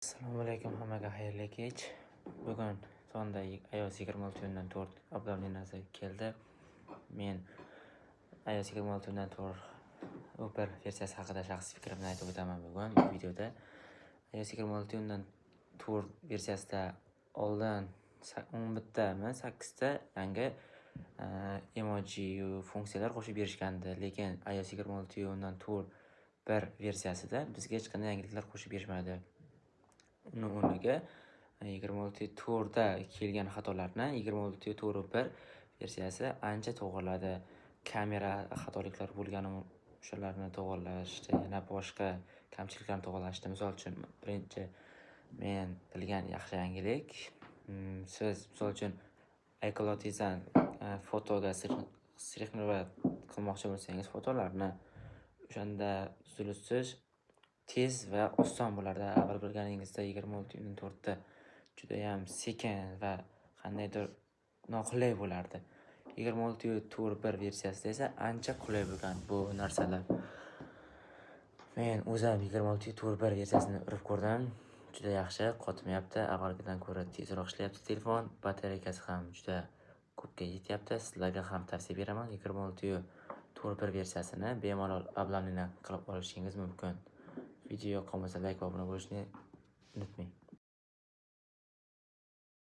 Assalomu alaykum hammaga, xayrli kech. Bugun sonda iOS 26.4 obnovleniyasi keldi. Men iOS 26.4 Uber versiyasi haqida shaxsiy fikrimni aytib o'taman bugun bu videoda. iOS 26.4 versiyasida oldin 11 tami 8 ta yangi emoji funksiyalar qo'shib berishgandi, lekin iOS 26.4 bir versiyasida bizga hech qanday yangiliklar qo'shib berishmadi. Uni o'rniga 26.4 da kelgan xatolarni 26.4 versiyasi ancha to'g'riladi. Kamera xatoliklari bo'lgani o'shalarni to'g'rilashdi, yana boshqa kamchiliklarni to'g'rilashdi. Misol uchun, birinchi men bilgan yaxshi yangilik, siz misol uchun iCloud'dan fotoga srixnirovать qilmoqchi bo'lsangiz fotolarni, o'shanda uzluksiz tez va oson bo'lardi. Avval bilganingizda 26.4 da juda ham sekin va qandaydir noqulay bo'lardi. 26.4 versiyasida esa ancha qulay bo'lgan bu narsalar. Men o'zim 26.4 versiyasini urib ko'rdim. Juda yaxshi, qotmayapti. Avvalgidan ko'ra tezroq ishlayapti telefon. Batareykasi ham juda ko'pga yetyapti. Sizlarga ham tavsiya beraman. 26.4 versiyasini bemalol obnovleniya qilib olishingiz mumkin. Video yoqqan bo'lsa like va obuna bo'lishni unutmang.